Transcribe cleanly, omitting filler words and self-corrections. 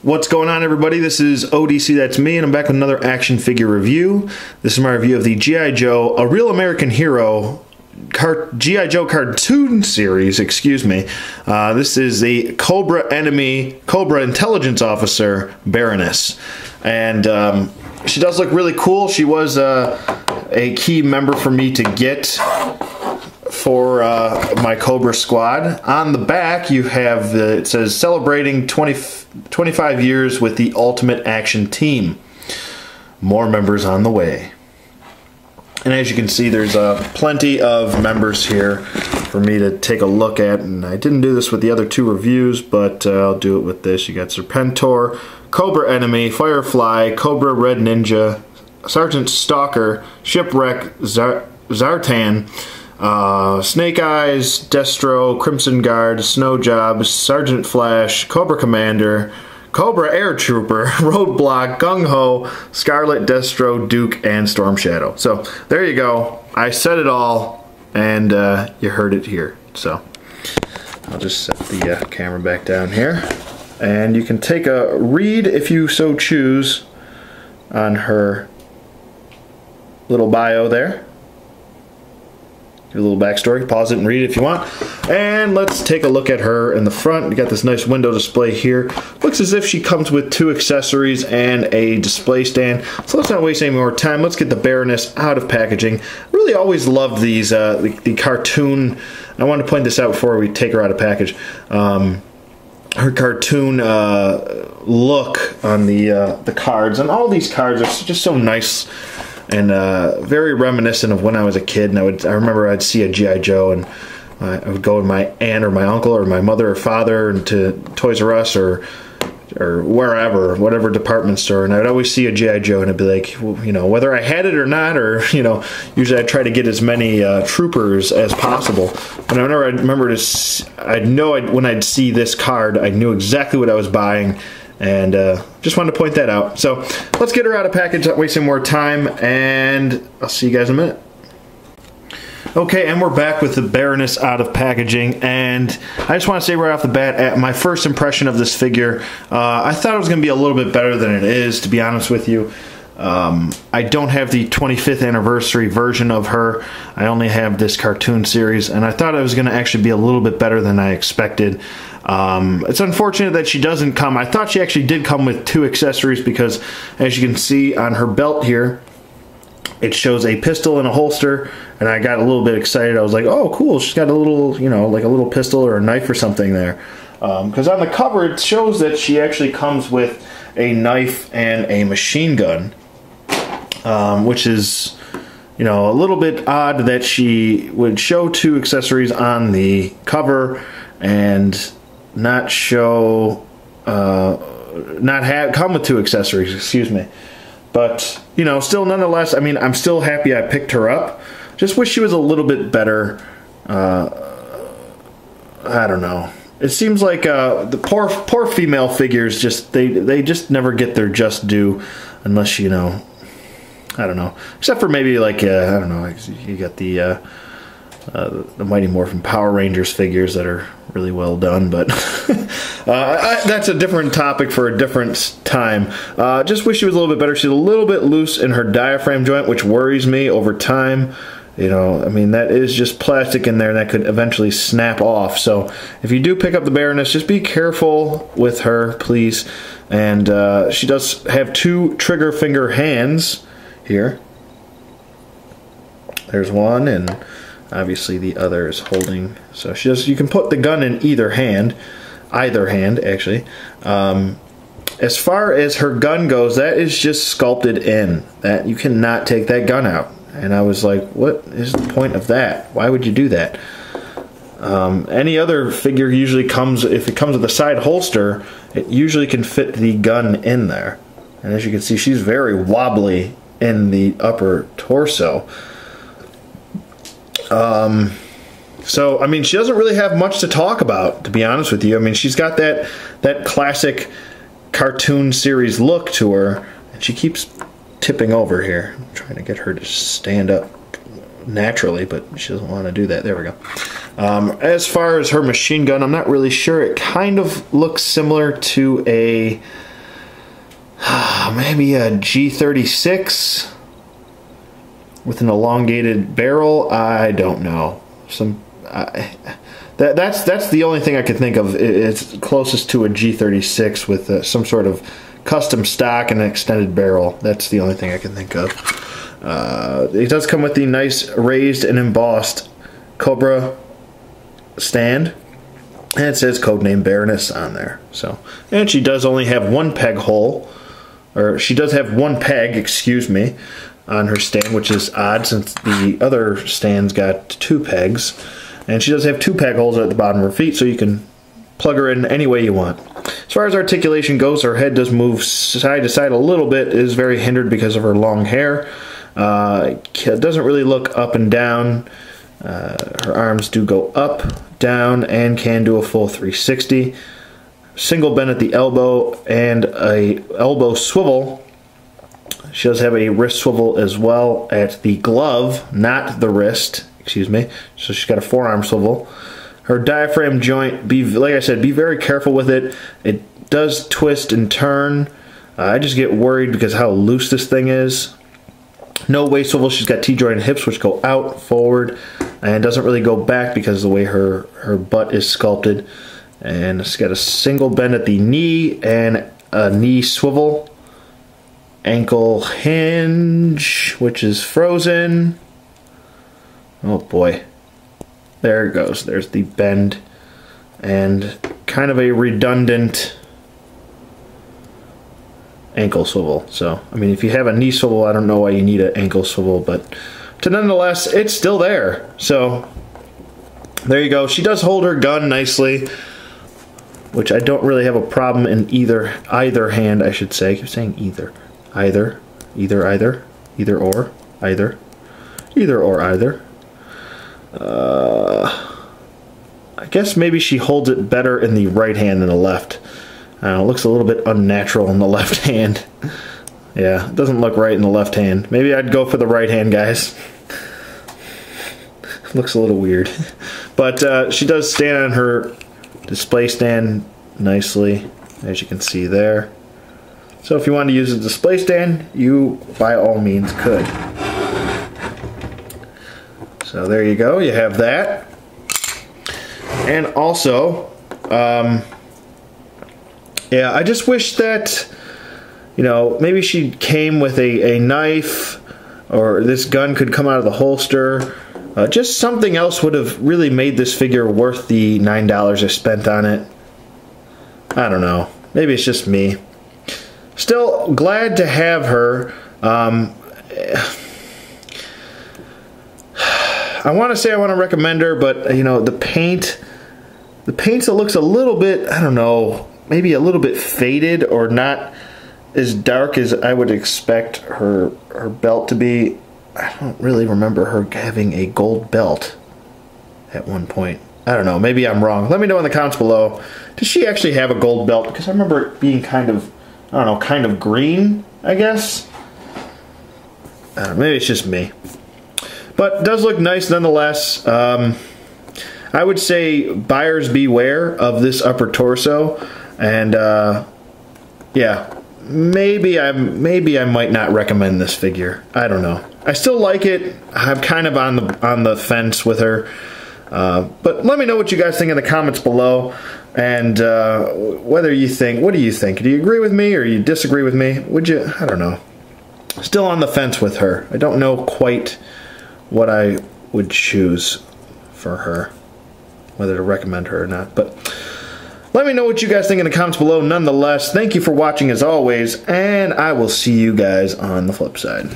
What's going on, everybody? This is ODC, that's me, and I'm back with another action figure review. This is my review of the G.I. Joe, A Real American Hero, G.I. Joe cartoon series, excuse me. This is the Cobra Intelligence Officer, Baroness. And she does look really cool. She was a key member for me to get for my Cobra squad. On the back, you have it says celebrating 25 years with the Ultimate Action Team. More members on the way. And as you can see, there's plenty of members here for me to take a look at. And I didn't do this with the other two reviews, but I'll do it with this. You got Serpentor, Cobra Enemy, Firefly, Cobra Red Ninja, Sergeant Stalker, Shipwreck, Zartan, Snake Eyes, Destro, Crimson Guard, Snow Job, Sergeant Flash, Cobra Commander, Cobra Air Trooper, Roadblock, Gung Ho, Scarlet, Destro, Duke, and Storm Shadow. So there you go. I said it all, and you heard it here. So I'll just set the camera back down here, and you can take a read if you so choose on her little bio there. Give a little backstory. Pause it and read it if you want. And let's take a look at her in the front. You got this nice window display here. Looks as if she comes with two accessories and a display stand. So let's not waste any more time. Let's get the Baroness out of packaging. I really always loved these, the cartoon. I want to point this out before we take her out of package. Her cartoon look on the cards. And all these cards are just so nice and very reminiscent of when I was a kid. And I remember I'd see a G.I. Joe, and I would go with my aunt or my uncle or my mother or father into Toys R Us or wherever, whatever department store, and I'd always see a G.I. Joe, and I'd be like, well, you know, whether I had it or not, or, you know, usually I'd try to get as many troopers as possible. And I remember when I'd see this card, I knew exactly what I was buying. And just wanted to point that out. So let's get her out of package, not wasting more time, and I'll see you guys in a minute. Okay, and we're back with the Baroness out of packaging, and I just want to say right off the bat, at my first impression of this figure, I thought it was going to be a little bit better than it is, to be honest with you. I don't have the 25th anniversary version of her. I only have this cartoon series, and I thought it was going to actually be a little bit better than I expected. It's unfortunate that she doesn't come. I thought she actually did come with two accessories, because as you can see on her belt here, it shows a pistol and a holster, and I got a little bit excited. I was like, oh cool, she's got a little, you know, like a little pistol or a knife or something there. Because on the cover it shows that she actually comes with a knife and a machine gun, which is, you know, a little bit odd that she would show two accessories on the cover and not show, come with two accessories, excuse me. But, you know, still nonetheless, I mean, I'm still happy I picked her up. Just wish she was a little bit better. I don't know. It seems like the poor female figures, just they just never get their just due, unless, you know, I don't know. Except for maybe like I don't know. You got the Mighty Morphin Power Rangers figures that are really well done, but that's a different topic for a different time. Just wish she was a little bit better. She's a little bit loose in her diaphragm joint, which worries me over time. You know, I mean, that is just plastic in there that could eventually snap off. So if you do pick up the Baroness, just be careful with her, please. And she does have two trigger finger hands here. There's one, and obviously the other is holding. So you can put the gun in either hand actually. As far as her gun goes, that is just sculpted in. That you cannot take that gun out. And I was like, what is the point of that? Why would you do that? Any other figure usually comes, if it comes with a side holster, it usually can fit the gun in there. And as you can see, she's very wobbly in the upper torso. So, I mean, she doesn't really have much to talk about, to be honest with you. I mean, she's got that classic cartoon series look to her, and she keeps tipping over here. I'm trying to get her to stand up naturally, but she doesn't want to do that. There we go. As far as her machine gun, I'm not really sure. It kind of looks similar to a maybe a G36 with an elongated barrel. I don't know. That's the only thing I could think of. It's closest to a G36 with some sort of custom stock and an extended barrel. That's the only thing I can think of. It does come with the nice raised and embossed Cobra stand, and it says codename Baroness on there. So, and she does only have one peg hole, or she does have one peg, excuse me, on her stand, which is odd since the other stand's got 2 pegs. And she does have 2 peg holes at the bottom of her feet, so you can plug her in any way you want. As far as articulation goes, her head does move side to side a little bit. It is very hindered because of her long hair. It doesn't really look up and down. Her arms do go up, down, and can do a full 360. Single bend at the elbow and a elbow swivel. She does have a wrist swivel as well at the glove, not the wrist. Excuse me. So she's got a forearm swivel. Her diaphragm joint, like I said, be very careful with it. It does twist and turn. I just get worried because how loose this thing is. No waist swivel. She's got T-jointed hips which go out, forward, and doesn't really go back because of the way her butt is sculpted. And she's got a single bend at the knee and a knee swivel. Ankle hinge, which is frozen. Oh boy. There it goes. There's the bend. And kind of a redundant ankle swivel. So, I mean, if you have a knee swivel, I don't know why you need an ankle swivel, but nonetheless, it's still there. So, there you go. She does hold her gun nicely, which I don't really have a problem in either hand, I should say. I keep saying either. Either or, either. I guess maybe she holds it better in the right hand than the left. I don't know, it looks a little bit unnatural in the left hand. Yeah, it doesn't look right in the left hand. Maybe I'd go for the right hand, guys. Looks a little weird. But she does stand on her display stand nicely, as you can see there. So if you want to use a display stand, you by all means could. So there you go, you have that. And also, yeah, I just wish that, you know, maybe she came with a knife, or this gun could come out of the holster. Just something else would have really made this figure worth the $9 I spent on it. I don't know. Maybe it's just me. Still glad to have her. I want to say I want to recommend her, but you know, the paint that looks a little bit, I don't know, maybe a little bit faded or not as dark as I would expect her belt to be. I don't really remember her having a gold belt at one point. I don't know, maybe I'm wrong. Let me know in the comments below. Does she actually have a gold belt? Because I remember it being kind of, I don't know, kind of green, I guess. I don't know, maybe it's just me. But it does look nice nonetheless. I would say buyers beware of this upper torso. And yeah, maybe I might not recommend this figure. I don't know. I still like it. I'm kind of on the fence with her. But let me know what you guys think in the comments below, and whether you think, what do you think? Do you agree with me or you disagree with me? Would you? I don't know. Still on the fence with her. I don't know quite what I would choose for her, whether to recommend her or not. But let me know what you guys think in the comments below. Nonetheless, thank you for watching as always, and I will see you guys on the flip side.